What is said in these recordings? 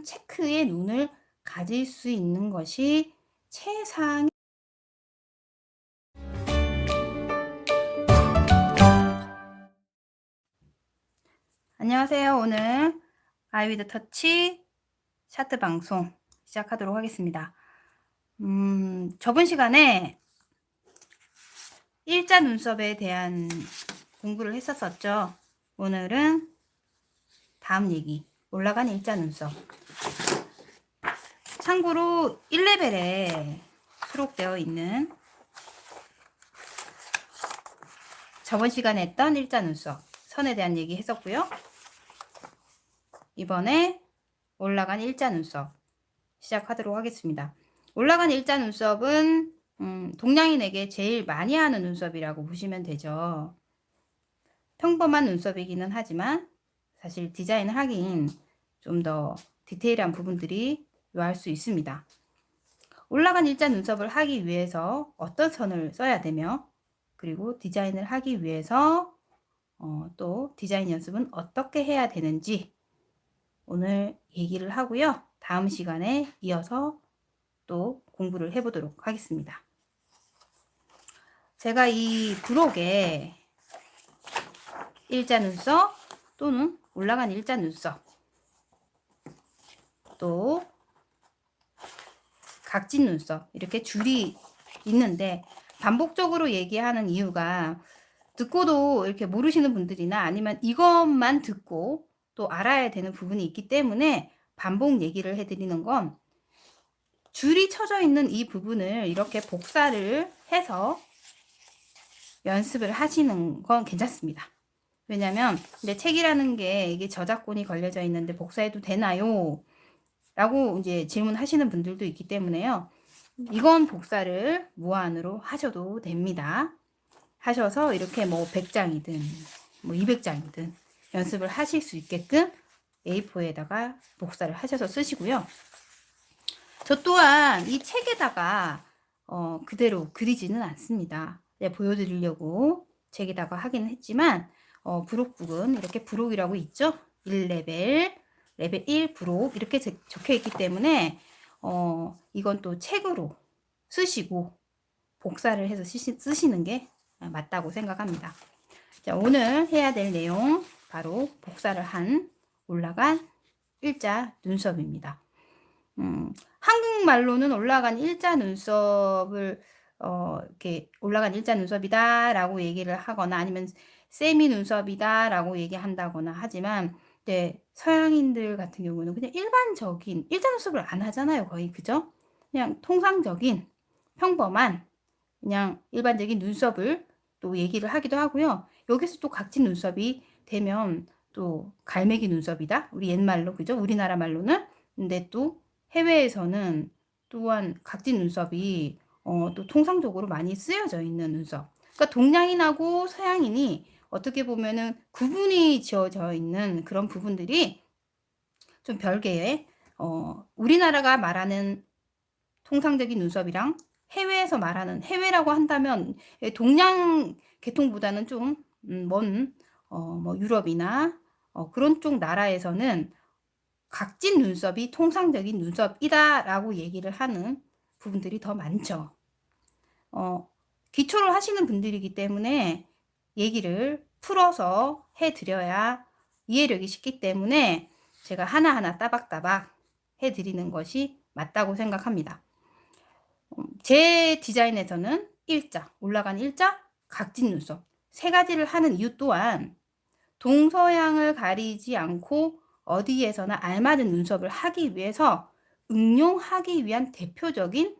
같은 체크의 눈을 가질 수 있는 것이 최상의. 안녕하세요. 오늘 아이 위드 터치 차트 방송 시작하도록 하겠습니다. 저번 시간에 일자 눈썹에 대한 공부를 했었죠. 오늘은 다음 얘기, 올라간 일자 눈썹. 참고로 1레벨에 수록되어 있는 저번 시간에 했던 일자 눈썹 선에 대한 얘기 했었고요. 이번에 올라간 일자 눈썹 시작하도록 하겠습니다. 올라간 일자 눈썹은 동양인에게 제일 많이 하는 눈썹이라고 보시면 되죠. 평범한 눈썹이기는 하지만 사실 디자인을 하긴 좀 더 디테일한 부분들이 요할 수 있습니다. 올라간 일자 눈썹을 하기 위해서 어떤 선을 써야 되며, 그리고 디자인을 하기 위해서 또 디자인 연습은 어떻게 해야 되는지 오늘 얘기를 하고요. 다음 시간에 이어서 또 공부를 해보도록 하겠습니다. 제가 이 브록에 일자 눈썹 또는 올라간 일자 눈썹, 또 각진 눈썹, 이렇게 줄이 있는데 반복적으로 얘기하는 이유가, 듣고도 이렇게 모르시는 분들이나 아니면 이것만 듣고 또 알아야 되는 부분이 있기 때문에 반복 얘기를 해드리는 건, 줄이 쳐져 있는 이 부분을 이렇게 복사를 해서 연습을 하시는 건 괜찮습니다. 왜냐면 내 책이라는 게 이게 저작권이 걸려져 있는데 복사해도 되나요? 라고 이제 질문하시는 분들도 있기 때문에요. 이건 복사를 무한으로 하셔도 됩니다. 하셔서 이렇게 뭐 100장이든 뭐 200장이든 연습을 하실 수 있게끔 A4에다가 복사를 하셔서 쓰시고요. 저 또한 이 책에다가 그대로 그리지는 않습니다. 네, 보여드리려고 책에다가 하기는 했지만 브록북은 이렇게 브록이라고 있죠. 1레벨, 레벨 1 브록 이렇게 적혀 있기 때문에 이건 또 책으로 쓰시고 복사를 해서 쓰시는 게 맞다고 생각합니다. 자, 오늘 해야 될 내용 바로 복사를 한 올라간 일자 눈썹입니다. 한국말로는 올라간 일자 눈썹을 이렇게 올라간 일자 눈썹이다 라고 얘기를 하거나 아니면 세미 눈썹이다 라고 얘기한다거나 하지만, 네, 서양인들 같은 경우는 그냥 일반적인 일자 눈썹을 안 하잖아요. 거의, 그죠? 그냥 통상적인 평범한 그냥 일반적인 눈썹을 또 얘기를 하기도 하고요. 여기서 또 각진 눈썹이 되면 또 갈매기 눈썹이다, 우리 옛말로, 그죠? 우리나라 말로는. 근데 또 해외에서는 또한 각진 눈썹이 또 통상적으로 많이 쓰여져 있는 눈썹. 그러니까 동양인하고 서양인이 어떻게 보면은 구분이 지어져 있는 그런 부분들이 좀 별개의, 우리나라가 말하는 통상적인 눈썹이랑 해외에서 말하는, 해외라고 한다면 동양 계통보다는 좀 먼 뭐 유럽이나 그런 쪽 나라에서는 각진 눈썹이 통상적인 눈썹이다 라고 얘기를 하는 부분들이 더 많죠. 기초를 하시는 분들이기 때문에 얘기를 풀어서 해드려야 이해력이 쉽기 때문에 제가 하나하나 따박따박 해드리는 것이 맞다고 생각합니다. 제 디자인에서는 일자, 올라간 일자, 각진 눈썹 세 가지를 하는 이유 또한 동서양을 가리지 않고 어디에서나 알맞은 눈썹을 하기 위해서 응용하기 위한 대표적인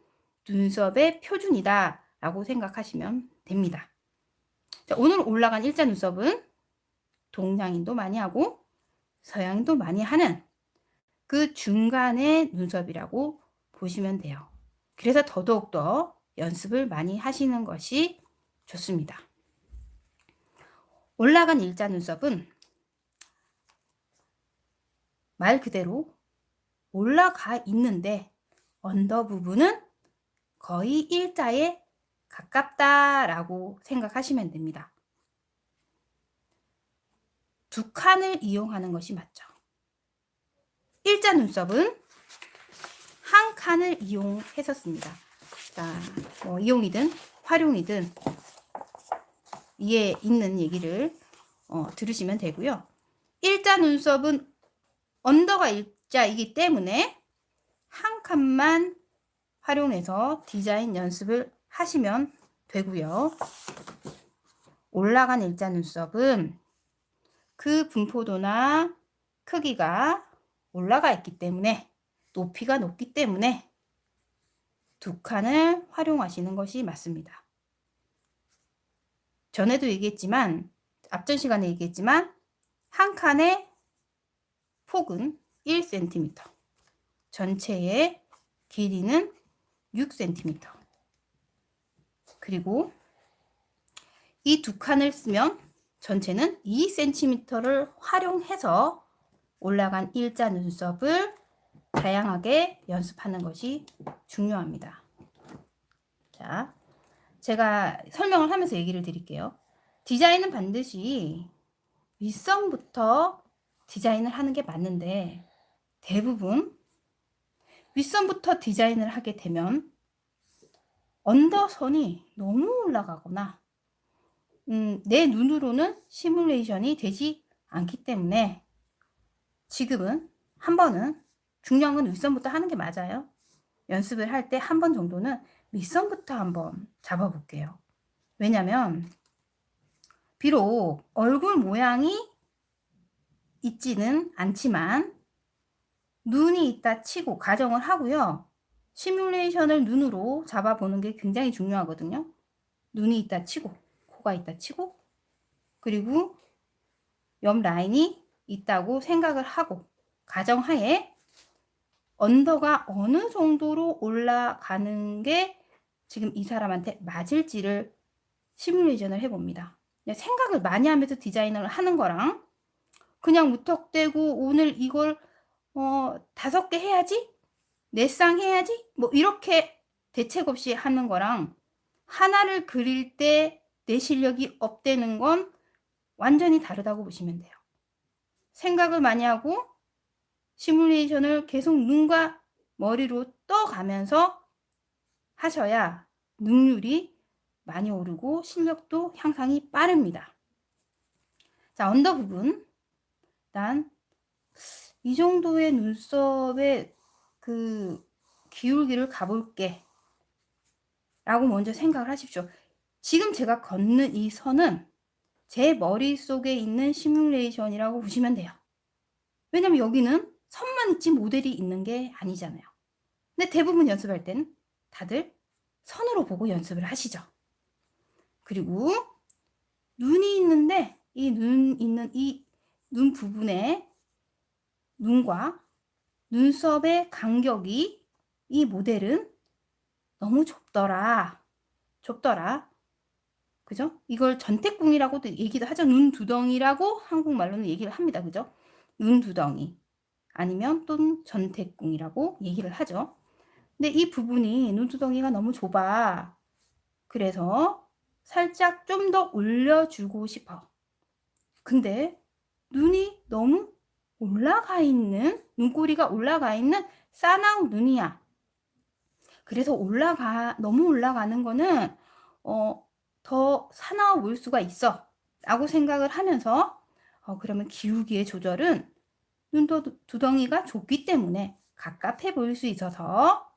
눈썹의 표준이다 라고 생각하시면 됩니다. 자, 오늘 올라간 일자 눈썹은 동양인도 많이 하고 서양인도 많이 하는 그 중간의 눈썹이라고 보시면 돼요. 그래서 더더욱더 연습을 많이 하시는 것이 좋습니다. 올라간 일자 눈썹은 말 그대로 올라가 있는데 언더 부분은 거의 일자에 가깝다라고 생각하시면 됩니다. 두 칸을 이용하는 것이 맞죠. 일자 눈썹은 한 칸을 이용했었습니다. 자, 뭐 이용이든 활용이든 이에 있는 얘기를 들으시면 되고요. 일자 눈썹은 언더가 일자이기 때문에 한 칸만 활용해서 디자인 연습을 하시면 되고요. 올라간 일자 눈썹은 그 분포도나 크기가 올라가 있기 때문에, 높이가 높기 때문에 두 칸을 활용하시는 것이 맞습니다. 전에도 얘기했지만, 앞전 시간에 얘기했지만, 한 칸의 폭은 1cm, 전체의 길이는 6cm. 그리고 이 두 칸을 쓰면 전체는 2cm를 활용해서 올라간 일자 눈썹을 다양하게 연습하는 것이 중요합니다. 자, 제가 설명을 하면서 얘기를 드릴게요. 디자인은 반드시 윗선부터 디자인을 하는 게 맞는데, 대부분 윗선부터 디자인을 하게 되면 언더선이 너무 올라가거나 내 눈으로는 시뮬레이션이 되지 않기 때문에 지금은 한 번은, 중량은 윗선부터 하는 게 맞아요. 연습을 할 때 한 번 정도는 밑선부터 한번 잡아볼게요. 왜냐면 비록 얼굴 모양이 있지는 않지만 눈이 있다 치고 가정을 하고요. 시뮬레이션을 눈으로 잡아보는 게 굉장히 중요하거든요. 눈이 있다 치고, 코가 있다 치고, 그리고 옆 라인이 있다고 생각을 하고, 가정하에 언더가 어느 정도로 올라가는 게 지금 이 사람한테 맞을지를 시뮬레이션을 해봅니다. 생각을 많이 하면서 디자인을 하는 거랑, 그냥 무턱대고 오늘 이걸 5개 해야지? 4쌍 해야지? 뭐 이렇게 대책 없이 하는 거랑, 하나를 그릴 때 내 실력이 업되는 건 완전히 다르다고 보시면 돼요. 생각을 많이 하고 시뮬레이션을 계속 눈과 머리로 떠가면서 하셔야 능률이 많이 오르고 실력도 향상이 빠릅니다. 자, 언더 부분. 일단 이 정도의 눈썹의 그 기울기를 가볼게 라고 먼저 생각을 하십시오. 지금 제가 걷는 이 선은 제 머릿속에 있는 시뮬레이션이라고 보시면 돼요. 왜냐면 여기는 선만 있지 모델이 있는 게 아니잖아요. 근데 대부분 연습할 때는 다들 선으로 보고 연습을 하시죠. 그리고 눈이 있는데 이 눈 있는 이 눈 부분에 눈과 눈썹의 간격이, 이 모델은 너무 좁더라. 그죠? 이걸 전태궁이라고도 얘기도 하죠. 눈두덩이라고 한국말로는 얘기를 합니다. 그죠? 눈두덩이. 아니면 또 전태궁이라고 얘기를 하죠. 근데 이 부분이, 눈두덩이가 너무 좁아. 그래서 살짝 좀 더 올려주고 싶어. 근데 눈이 너무 올라가 있는, 눈꼬리가 올라가 있는 싸나운 눈이야. 그래서 너무 올라가는 거는 더 사나워 보일 수가 있어 라고 생각을 하면서 그러면 기울기의 조절은 눈두덩이가 좁기 때문에 갑갑해 보일 수 있어서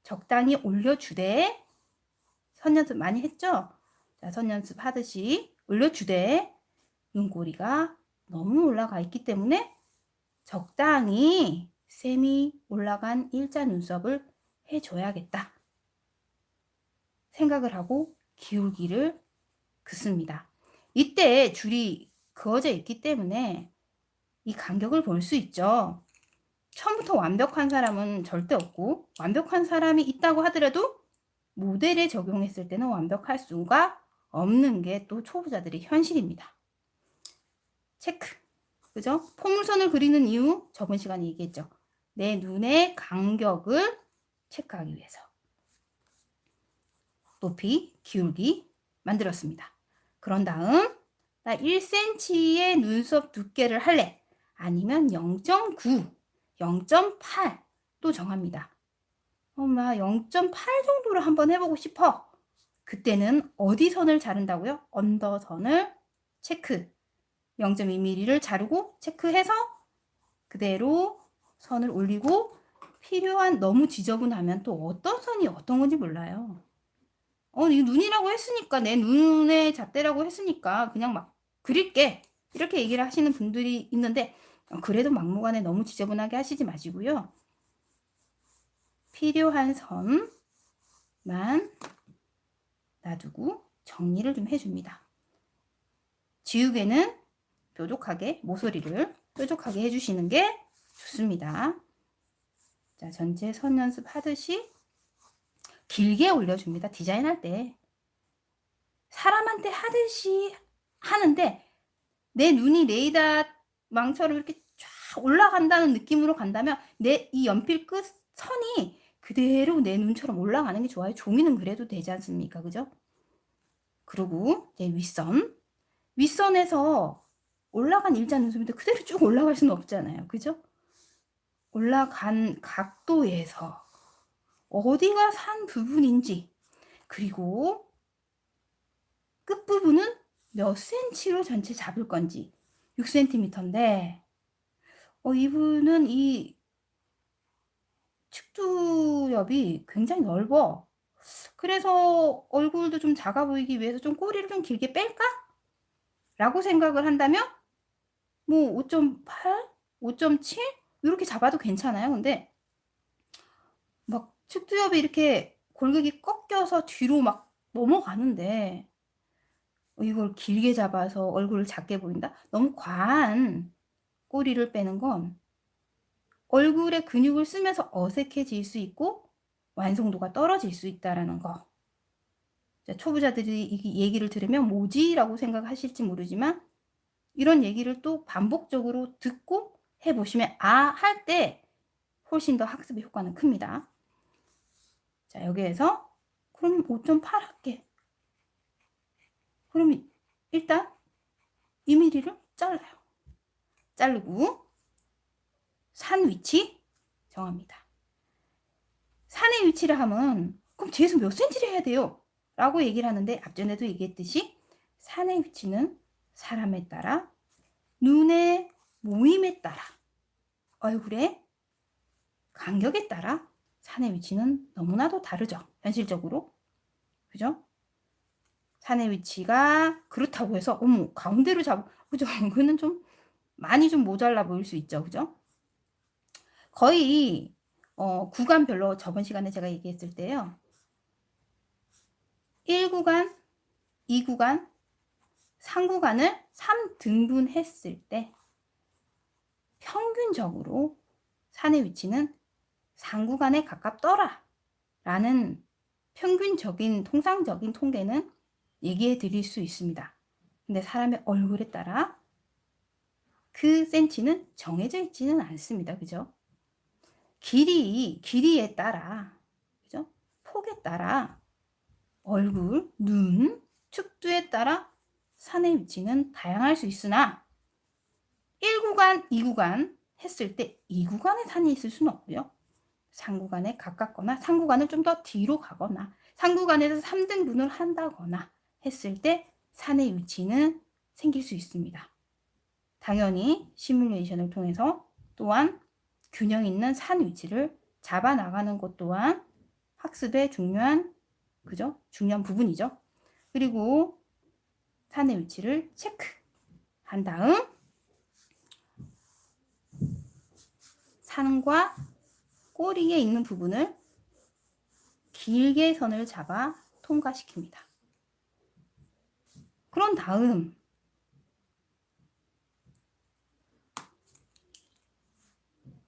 적당히 올려주되, 선연습 많이 했죠? 자, 선연습 하듯이 올려주되 눈꼬리가 너무 올라가 있기 때문에 적당히 세미 올라간 일자 눈썹을 해줘야겠다 생각을 하고 기울기를 긋습니다. 이때 줄이 그어져 있기 때문에 이 간격을 볼 수 있죠. 처음부터 완벽한 사람은 절대 없고, 완벽한 사람이 있다고 하더라도 모델에 적용했을 때는 완벽할 수가 없는 게 또 초보자들의 현실입니다. 체크. 그죠? 포물선을 그리는 이유 저번 시간에 얘기했죠. 내 눈의 간격을 체크하기 위해서. 높이, 기울기 만들었습니다. 그런 다음 나 1cm의 눈썹 두께를 할래? 아니면 0.9, 0.8도 정합니다. 나 0.8 정도를 한번 해보고 싶어. 그때는 어디 선을 자른다고요? 언더선을 체크. 0.2mm를 자르고 체크해서 그대로 선을 올리고, 필요한, 너무 지저분하면 또 어떤 선이 어떤 건지 몰라요. 이 눈이라고 했으니까, 내 눈의 잣대라고 했으니까 그냥 막 그릴게, 이렇게 얘기를 하시는 분들이 있는데, 그래도 막무가내 너무 지저분하게 하시지 마시고요. 필요한 선만 놔두고 정리를 좀 해줍니다. 지우개는 뾰족하게, 모서리를 뾰족하게 해주시는 게 좋습니다. 자, 전체 선 연습하듯이 길게 올려줍니다. 디자인할 때. 사람한테 하듯이 하는데, 내 눈이 레이더망처럼 이렇게 쫙 올라간다는 느낌으로 간다면 내 이 연필 끝 선이 그대로 내 눈처럼 올라가는 게 좋아요. 종이는 그래도 되지 않습니까? 그죠? 그리고 이제 윗선에서 올라간 일자 눈썹인데 그대로 쭉 올라갈 수는 없잖아요. 그죠? 올라간 각도에서 어디가 산 부분인지, 그리고 끝부분은 몇 cm로 전체 잡을 건지. 6cm인데 이분은 이 측두엽이 굉장히 넓어. 그래서 얼굴도 좀 작아 보이기 위해서 좀 꼬리를 좀 길게 뺄까? 라고 생각을 한다면 뭐 5.8, 5.7 이렇게 잡아도 괜찮아요. 근데 막 측두엽이 이렇게 골격이 꺾여서 뒤로 막 넘어가는데 이걸 길게 잡아서 얼굴을 작게 보인다? 너무 과한 꼬리를 빼는 건 얼굴에 근육을 쓰면서 어색해질 수 있고 완성도가 떨어질 수 있다는 거. 초보자들이 이 얘기를 들으면 뭐지? 라고 생각하실지 모르지만, 이런 얘기를 또 반복적으로 듣고 해보시면 할 때 훨씬 더 학습의 효과는 큽니다. 자, 여기에서 그럼 5.8 할게. 그럼 일단 2mm를 잘라요. 자르고 산 위치 정합니다. 산의 위치를 하면 그럼 뒤에서 몇 cm를 해야 돼요? 라고 얘기를 하는데, 앞전에도 얘기했듯이 산의 위치는 사람에 따라, 눈의 모임에 따라, 얼굴의 간격에 따라 산의 위치는 너무나도 다르죠. 현실적으로. 그죠? 산의 위치가 그렇다고 해서 가운데로 그죠? 그는 좀 많이 좀 모자라 보일 수 있죠. 그죠? 거의 구간별로 저번 시간에 제가 얘기했을 때요. 1구간, 2구간, 3구간을 3등분 했을 때 평균적으로 산의 위치는 3구간에 가깝더라 라는 평균적인 통상적인 통계는 얘기해 드릴 수 있습니다. 근데 사람의 얼굴에 따라 그 센치는 정해져 있지는 않습니다. 그죠? 길이에 따라, 그죠? 폭에 따라, 얼굴, 눈, 축두에 따라 산의 위치는 다양할 수 있으나 1구간, 2구간 했을 때 2구간에 산이 있을 수는 없고요. 3구간에 가깝거나 3구간을 좀 더 뒤로 가거나 3구간에서 3등분을 한다거나 했을 때 산의 위치는 생길 수 있습니다. 당연히 시뮬레이션을 통해서 또한 균형 있는 산 위치를 잡아 나가는 것 또한 학습의 중요한 부분이죠. 그리고 산의 위치를 체크한 다음 산과 꼬리에 있는 부분을 길게 선을 잡아 통과시킵니다. 그런 다음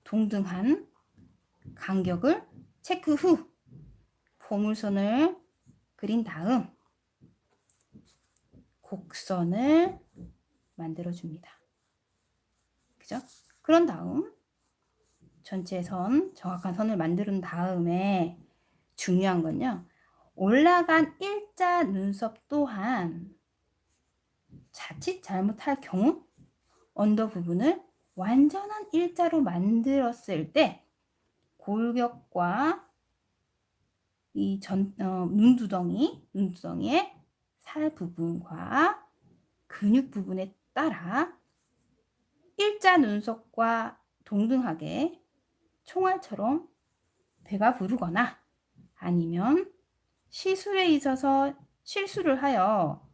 동등한 간격을 체크 후 포물선을 그린 다음 곡선을 만들어줍니다. 그죠? 그런 다음 전체 선, 정확한 선을 만든 다음에 중요한 건요. 올라간 일자 눈썹 또한 자칫 잘못할 경우 언더 부분을 완전한 일자로 만들었을 때 골격과 이 눈두덩이의 살 부분과 근육 부분에 따라 일자 눈썹과 동등하게 총알처럼 배가 부르거나 아니면 시술에 있어서 실수를 하여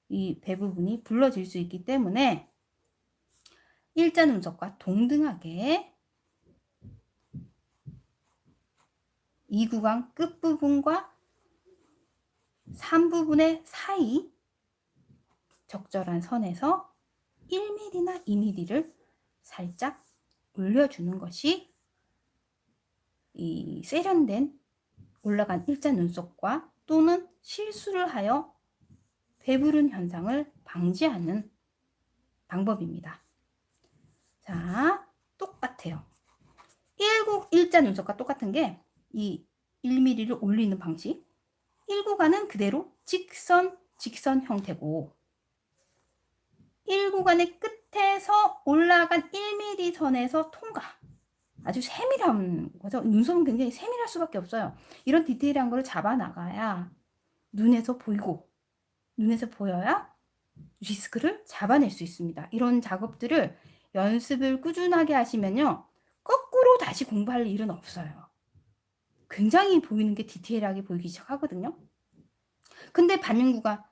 이 배 부분이 불러질 수 있기 때문에 일자 눈썹과 동등하게 이 구강 끝부분과 3부분의 사이 적절한 선에서 1mm나 2mm를 살짝 올려주는 것이 이 세련된 올라간 일자 눈썹과 또는 실수를 하여 배부른 현상을 방지하는 방법입니다. 자, 똑같아요. 일자 눈썹과 똑같은 게 이 1mm를 올리는 방식. 1구간은 그대로 직선 형태고 1구간의 끝에서 올라간 1mm 선에서 통과. 아주 세밀한 거죠. 눈썹은 굉장히 세밀할 수밖에 없어요. 이런 디테일한 거를 잡아 나가야 눈에서 보여야 리스크를 잡아낼 수 있습니다. 이런 작업들을 연습을 꾸준하게 하시면요. 거꾸로 다시 공부할 일은 없어요. 굉장히 보이는 게 디테일하게 보이기 시작하거든요. 근데 반윤구가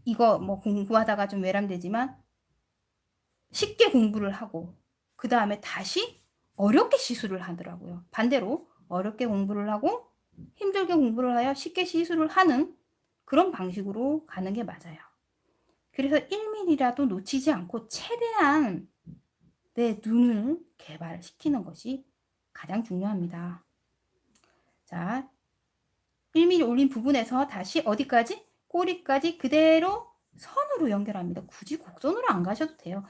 이거 공부하다가 좀 외람되지만 쉽게 공부를 하고 그 다음에 다시 어렵게 시술을 하더라고요. 반대로 어렵게 공부를 하고 힘들게 공부를 하여 쉽게 시술을 하는 그런 방식으로 가는 게 맞아요. 그래서 1mm라도 놓치지 않고 최대한 내 눈을 개발시키는 것이 가장 중요합니다. 자, 1mm 올린 부분에서 다시 어디까지? 꼬리까지 그대로 선으로 연결합니다. 굳이 곡선으로 안 가셔도 돼요.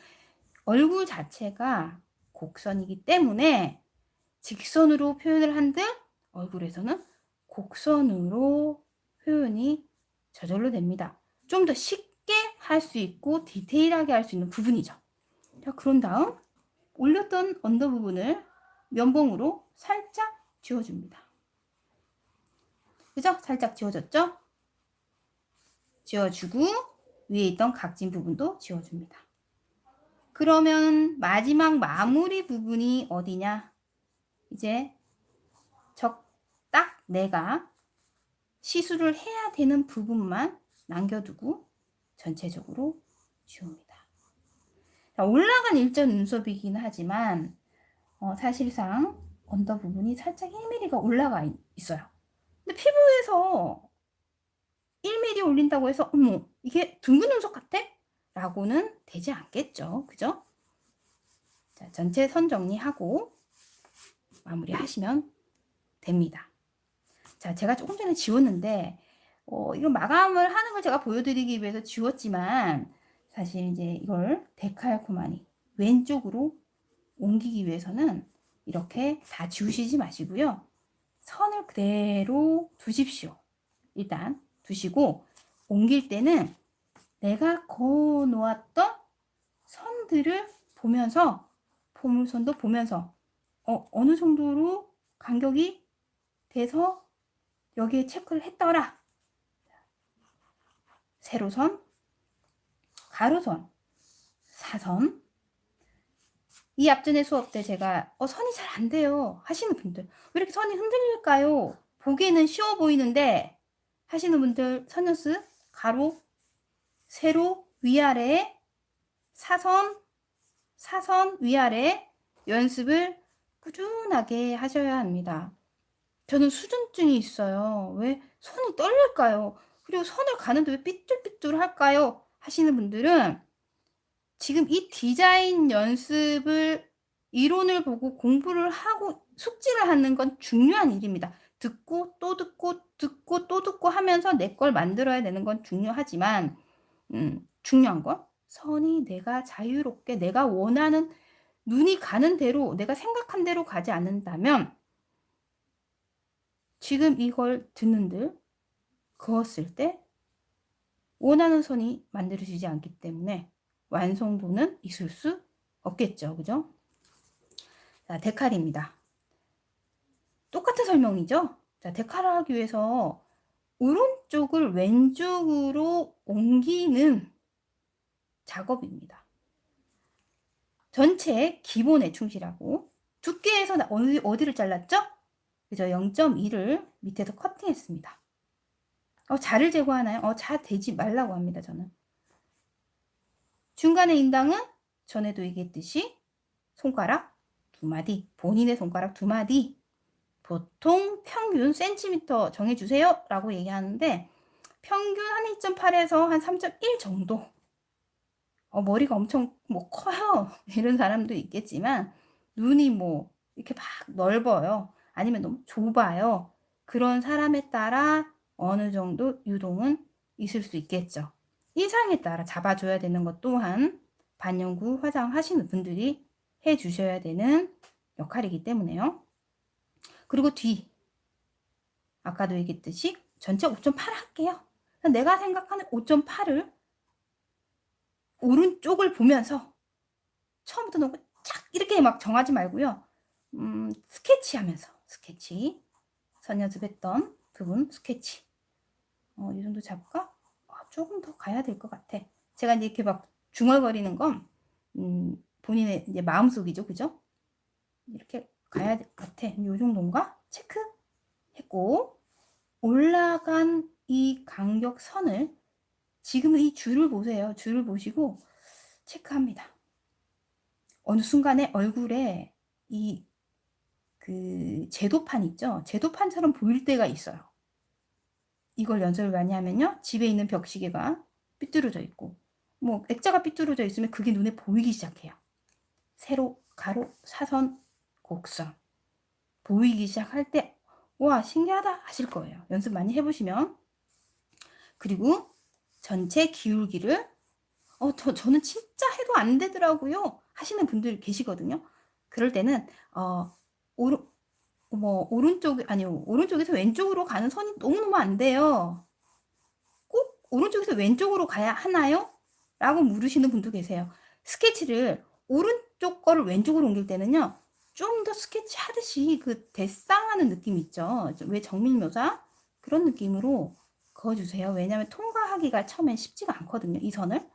얼굴 자체가 곡선이기 때문에 직선으로 표현을 한들 얼굴에서는 곡선으로 표현이 저절로 됩니다. 좀 더 쉽게 할 수 있고 디테일하게 할 수 있는 부분이죠. 자, 그런 다음 올렸던 언더 부분을 면봉으로 살짝 지워줍니다. 그죠? 살짝 지워졌죠? 지워주고 위에 있던 각진 부분도 지워줍니다. 그러면 마지막 마무리 부분이 어디냐? 이제 딱 내가 시술을 해야 되는 부분만 남겨두고 전체적으로 지웁니다. 자, 올라간 일자 눈썹이긴 하지만 사실상 언더 부분이 살짝 1mm가 올라가 있어요. 근데 피부에서 1mm 올린다고 해서 어머 이게 둥근 눈썹 같아? 라고는 되지 않겠죠. 그죠? 자, 전체 선 정리하고 마무리 하시면 됩니다. 자, 제가 조금 전에 지웠는데 이거 마감을 하는 걸 제가 보여드리기 위해서 지웠지만 사실 이제 이걸 데칼코마니 왼쪽으로 옮기기 위해서는 이렇게 다 지우시지 마시고요. 선을 그대로 두십시오. 일단 두시고 옮길 때는 내가 그어 놓았던 선들을 보면서 포물선도 보면서 어느 정도로 간격이 돼서 여기에 체크를 했더라. 세로선, 가로선, 사선. 이 앞전에 수업 때 제가 선이 잘 안 돼요 하시는 분들, 왜 이렇게 선이 흔들릴까요? 보기에는 쉬워 보이는데 하시는 분들, 선연습 가로, 세로, 위아래, 사선 위아래 연습을 꾸준하게 하셔야 합니다. 저는 수전증이 있어요. 왜 손이 떨릴까요? 그리고 선을 가는데 왜 삐뚤삐뚤 할까요? 하시는 분들은 지금 이 디자인 연습을 이론을 보고 공부를 하고 숙지를 하는 건 중요한 일입니다. 듣고 또 듣고 듣고 또 듣고 하면서 내 걸 만들어야 되는 건 중요하지만 중요한 건 선이 내가 자유롭게 내가 원하는 눈이 가는 대로 내가 생각한 대로 가지 않는다면 지금 이걸 듣는들 그었을 때 원하는 선이 만들어지지 않기 때문에 완성도는 있을 수 없겠죠. 그죠? 자, 데칼입니다. 똑같은 설명이죠? 자, 데칼을 하기 위해서 오른쪽을 왼쪽으로 옮기는 작업입니다. 전체 기본에 충실하고 두께에서 어디를 잘랐죠? 그죠? 0.2를 밑에서 커팅했습니다. 자를 제거하나요? 자 대지 말라고 합니다. 저는. 중간의 인당은 전에도 얘기했듯이 손가락 2마디, 본인의 손가락 2마디, 보통 평균 센티미터 정해주세요 라고 얘기하는데 평균 한 2.8에서 한 3.1 정도. 머리가 엄청 뭐 커요 이런 사람도 있겠지만 눈이 뭐 이렇게 막 넓어요 아니면 너무 좁아요. 그런 사람에 따라 어느 정도 유동은 있을 수 있겠죠. 인상에 따라 잡아줘야 되는 것 또한 반영구 화장하시는 분들이 해 주셔야 되는 역할이기 때문에요. 그리고 뒤 아까도 얘기했듯이 전체 5.8 할게요. 내가 생각하는 5.8을 오른쪽을 보면서 처음부터 너무 쫙 이렇게 막 정하지 말고요. 스케치하면서 스케치 선 연습했던 부분 스케치 이 정도 잡을까? 조금 더 가야 될 것 같아. 제가 이제 이렇게 막 중얼거리는 건 본인의 이제 마음속이죠. 그죠? 이렇게 가야 될 것 같아. 이 정도인가? 체크했고 올라간 이 간격선을 지금 이 줄을 보세요. 줄을 보시고 체크합니다. 어느 순간에 얼굴에 이 제도판 있죠? 제도판처럼 보일 때가 있어요. 이걸 연습을 많이 하면요. 집에 있는 벽시계가 삐뚤어져 있고 뭐 액자가 삐뚤어져 있으면 그게 눈에 보이기 시작해요. 세로, 가로, 사선, 곡선 보이기 시작할 때 와 신기하다 하실 거예요. 연습 많이 해보시면. 그리고 전체 기울기를 저는 진짜 해도 안 되더라고요 하시는 분들 계시거든요. 그럴 때는 오른쪽에서 왼쪽으로 가는 선이 너무너무 안 돼요. 꼭 오른쪽에서 왼쪽으로 가야 하나요? 라고 물으시는 분도 계세요. 스케치를 오른쪽 거를 왼쪽으로 옮길 때는요. 좀 더 스케치 하듯이 그 데쌍하는 느낌 있죠. 왜 정밀묘사 그런 느낌으로 그어주세요. 왜냐하면 통과하기가 처음엔 쉽지가 않거든요. 이 선을.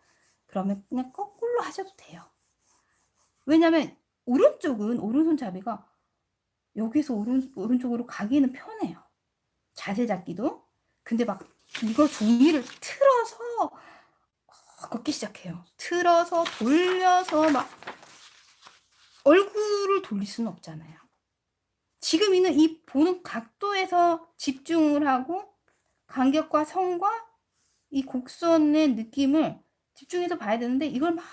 그러면 그냥 거꾸로 하셔도 돼요. 왜냐하면 오른쪽은 오른손잡이가 여기서 오른쪽으로 가기는 편해요. 자세 잡기도. 근데 막 이거 종이를 틀어서 걷기 시작해요. 틀어서 돌려서 막 얼굴을 돌릴 수는 없잖아요. 지금 있는 이 보는 각도에서 집중을 하고 간격과 선과 이 곡선의 느낌을 집중해서 봐야 되는데 이걸 막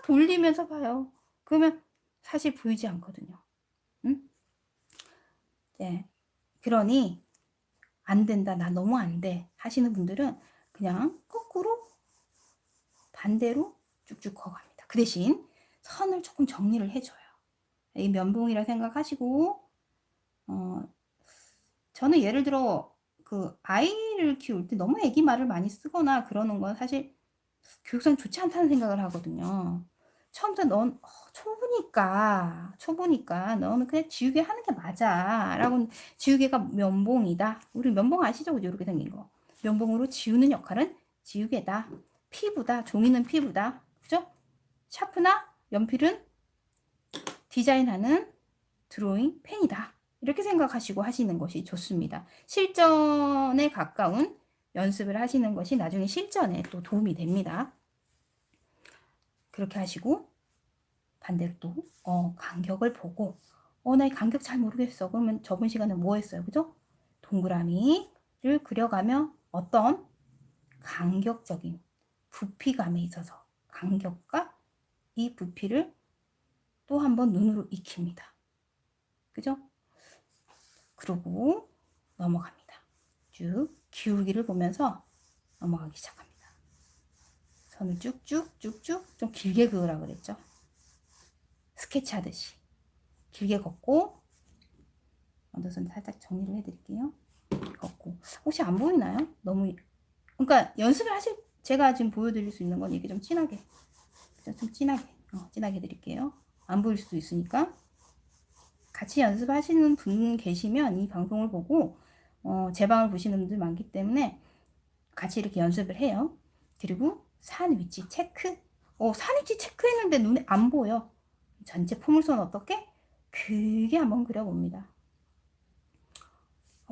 돌리면서 봐요. 그러면 사실 보이지 않거든요. 응? 네. 그러니 안 된다, 나 너무 안 돼 하시는 분들은 그냥 거꾸로 반대로 쭉쭉 커갑니다. 그 대신 선을 조금 정리를 해줘요. 이 면봉이라 생각하시고 저는 예를 들어 그 아이를 키울 때 너무 애기 말을 많이 쓰거나 그러는 건 사실 교육상 좋지 않다는 생각을 하거든요. 처음부터 넌 초보니까 너는 그냥 지우개 하는 게 맞아 라고. 지우개가 면봉이다. 우리 면봉 아시죠? 이렇게 생긴 거. 면봉으로 지우는 역할은 지우개다. 피부다. 종이는 피부다. 그죠? 샤프나 연필은 디자인하는 드로잉 펜이다. 이렇게 생각하시고 하시는 것이 좋습니다. 실전에 가까운 연습을 하시는 것이 나중에 실전에 또 도움이 됩니다. 그렇게 하시고 반대로 또 간격을 보고 나 이 간격 잘 모르겠어. 그러면 저번 시간에 뭐 했어요? 그죠? 동그라미를 그려가며 어떤 간격적인 부피감에 있어서 간격과 이 부피를 또 한번 눈으로 익힙니다. 그죠? 그러고 넘어갑니다. 쭉 기울기를 보면서 넘어가기 시작합니다. 선을 쭉쭉 좀 길게 그으라 그랬죠. 스케치 하듯이 길게 걷고 언더선 살짝 정리를 해드릴게요. 걷고 혹시 안 보이나요? 너무 그러니까 연습을 제가 지금 보여드릴 수 있는 건 이게 좀 진하게 좀 진하게 진하게 해드릴게요. 안 보일 수도 있으니까. 같이 연습하시는 분 계시면 이 방송을 보고 제 방을 보시는 분들 많기 때문에 같이 이렇게 연습을 해요. 그리고 산 위치 체크. 산 위치 체크했는데 눈에 안 보여. 전체 포물선 어떻게? 크게 한번 그려봅니다.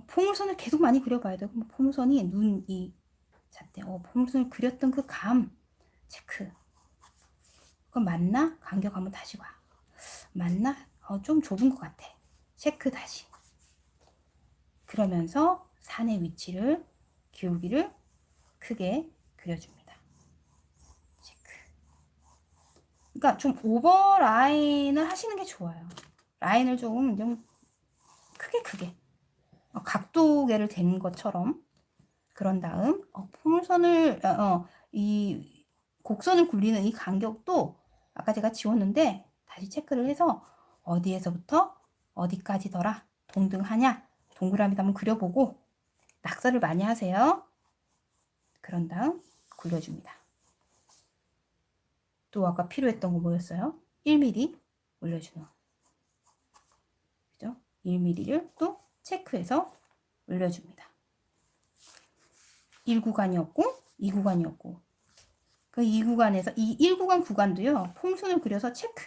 포물선을 계속 많이 그려봐야 돼요. 그럼 포물선이 눈, 이 잣대. 포물선을 그렸던 그 감 체크. 그건 맞나? 간격 한번 다시 봐. 맞나? 좀 좁은 것 같아. 체크 다시. 그러면서 산의 위치를, 기울기를 크게 그려줍니다. 체크. 그러니까 좀 오버라인을 하시는 게 좋아요. 라인을 좀 크게 각도계를 댄 것처럼. 그런 다음 포물선을 이 곡선을 굴리는 이 간격도 아까 제가 지웠는데 다시 체크를 해서 어디에서부터 어디까지더라 동등하냐 동그라미도 한번 그려보고 낙서를 많이 하세요. 그런 다음 굴려줍니다. 또 아까 필요했던 거 뭐였어요? 1mm 올려주는 거. 그죠? 1mm를 또 체크해서 올려줍니다. 1구간이었고 2구간이었고 그 2구간에서 이 1구간 구간도요. 폼선을 그려서 체크.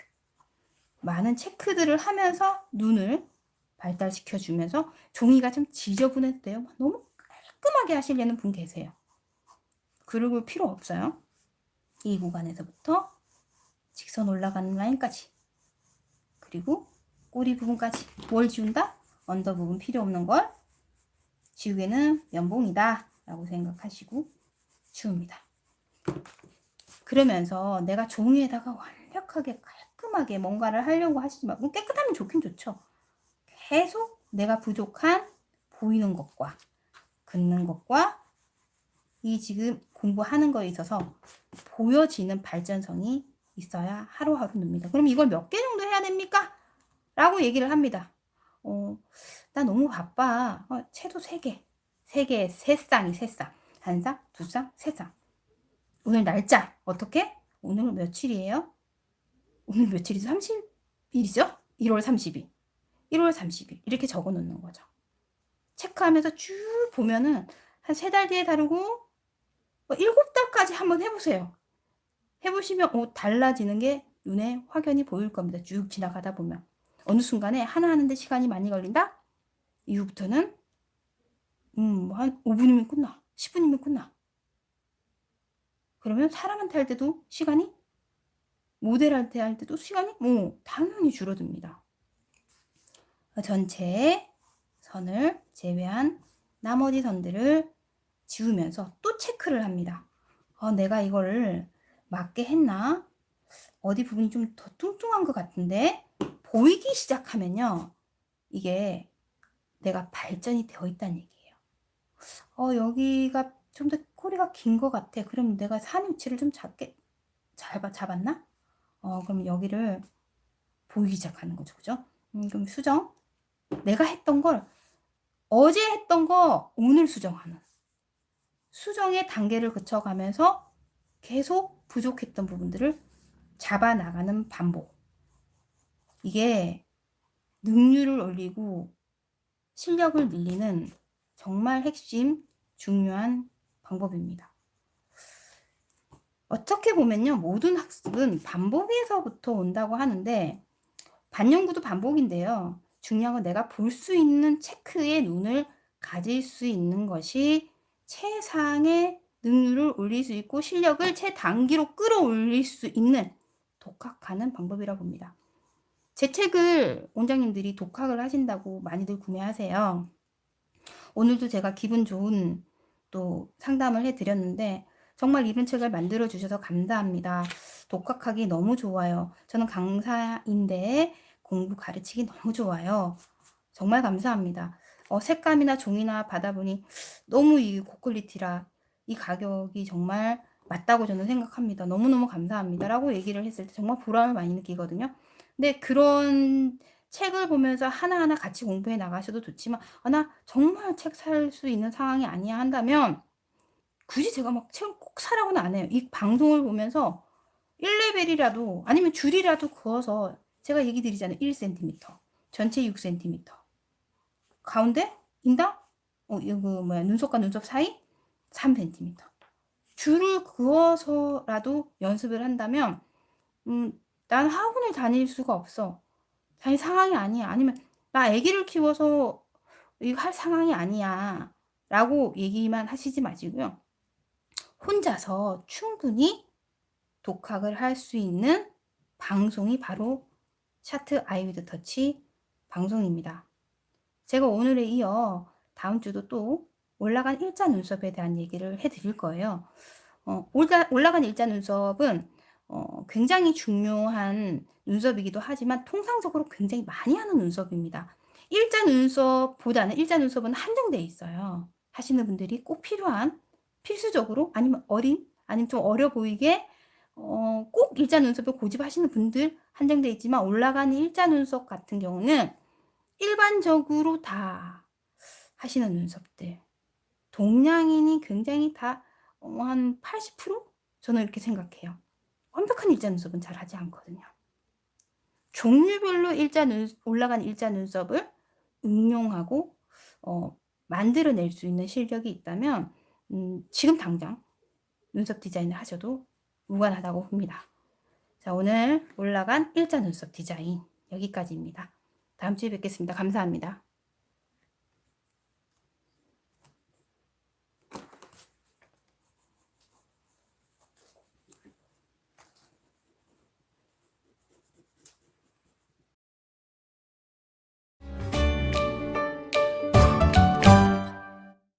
많은 체크들을 하면서 눈을 발달시켜 주면서 종이가 좀 지저분해도 돼요. 너무 깔끔하게 하시려는 분 계세요. 그리고 필요 없어요. 이 구간에서부터 직선 올라가는 라인까지 그리고 꼬리 부분까지 뭘 지운다? 언더 부분 필요 없는 걸 지우개는 면봉이다 라고 생각하시고 지웁니다. 그러면서 내가 종이에다가 완벽하게 깔끔하게 뭔가를 하려고 하시지 말고 깨끗하면 좋긴 좋죠. 계속 내가 부족한 보이는 것과 긋는 것과 이 지금 공부하는 거에 있어서 보여지는 발전성이 있어야 하루하루 늡니다. 그럼 이걸 몇 개 정도 해야 됩니까? 라고 얘기를 합니다. 나 너무 바빠. 채도 3개. 3개, 3쌍이 3쌍. 1쌍, 2쌍, 3쌍. 오늘 날짜 어떻게? 오늘 며칠이에요? 오늘 며칠이죠? 30일이죠? 1월 30일. 1월 30일. 이렇게 적어 놓는 거죠. 체크하면서 쭉 보면은 한 3달 뒤에 다르고 7달까지 한번 해보세요. 해보시면 달라지는 게 눈에 확연히 보일 겁니다. 쭉 지나가다 보면. 어느 순간에 하나 하는데 시간이 많이 걸린다? 이후부터는 한 5분이면 끝나. 10분이면 끝나. 그러면 사람한테 할 때도 시간이 모델한테 할 때도 시간이 당연히 줄어듭니다. 전체 선을 제외한 나머지 선들을 지우면서 또 체크를 합니다. 내가 이거를 맞게 했나? 어디 부분이 좀 더 뚱뚱한 것 같은데 보이기 시작하면요. 이게 내가 발전이 되어 있다는 얘기예요. 여기가 좀 더 꼬리가 긴 것 같아. 그럼 내가 산 위치를 좀 잡았나? 그럼 여기를 보이기 시작하는 거죠. 그죠? 그럼 수정. 내가 했던 걸 어제 했던 거 오늘 수정하는. 수정의 단계를 거쳐가면서 계속 부족했던 부분들을 잡아나가는 반복. 이게 능률을 올리고 실력을 늘리는 정말 핵심 중요한 방법입니다. 어떻게 보면요. 모든 학습은 반복에서부터 온다고 하는데 반영구도 반복인데요. 중요한 건 내가 볼 수 있는 체크의 눈을 가질 수 있는 것이 최상의 능률을 올릴 수 있고 실력을 최단기로 끌어올릴 수 있는 독학하는 방법이라고 봅니다. 제 책을 원장님들이 독학을 하신다고 많이들 구매하세요. 오늘도 제가 기분 좋은 또 상담을 해드렸는데 정말 이런 책을 만들어 주셔서 감사합니다. 독학하기 너무 좋아요. 저는 강사인데 공부 가르치기 너무 좋아요. 정말 감사합니다. 색감이나 종이나 받아보니 너무 이 고퀄리티라 이 가격이 정말 맞다고 저는 생각합니다. 너무너무 감사합니다. 라고 얘기를 했을 때 정말 보람을 많이 느끼거든요. 근데 그런 책을 보면서 하나하나 같이 공부해 나가셔도 좋지만 나 정말 책 살 수 있는 상황이 아니야 한다면 굳이 제가 막 책을 꼭 사라고는 안 해요. 이 방송을 보면서 1레벨이라도 아니면 줄이라도 그어서 제가 얘기 드리잖아요. 1cm, 전체 6cm, 가운데 인당 이거 뭐야, 눈썹과 눈썹 사이 3cm. 줄을 그어서라도 연습을 한다면 난 학원을 다닐 수가 없어, 다닐 상황이 아니야, 아니면 나 아기를 키워서 이거 할 상황이 아니야 라고 얘기만 하시지 마시고요. 혼자서 충분히 독학을 할 수 있는 방송이 바로 차트 아이 위드 터치 방송입니다. 제가 오늘에 이어 다음 주도 또 올라간 일자 눈썹에 대한 얘기를 해드릴 거예요. 올라간 일자 눈썹은 굉장히 중요한 눈썹이기도 하지만 통상적으로 굉장히 많이 하는 눈썹입니다. 일자 눈썹은 한정돼 있어요. 하시는 분들이 꼭 필요한, 필수적으로, 아니면 아니면 좀 어려 보이게 꼭 일자 눈썹을 고집하시는 분들 한정돼 있지만, 올라간 일자 눈썹 같은 경우는 일반적으로 다 하시는 눈썹들, 동양인이 굉장히 다 한 80%? 저는 이렇게 생각해요. 완벽한 일자 눈썹은 잘 하지 않거든요. 종류별로 올라간 일자 눈썹을 응용하고 만들어낼 수 있는 실력이 있다면 지금 당장 눈썹 디자인을 하셔도 무관하다고 봅니다. 자, 오늘 올라간 일자 눈썹 디자인 여기까지입니다. 다음 주에 뵙겠습니다. 감사합니다.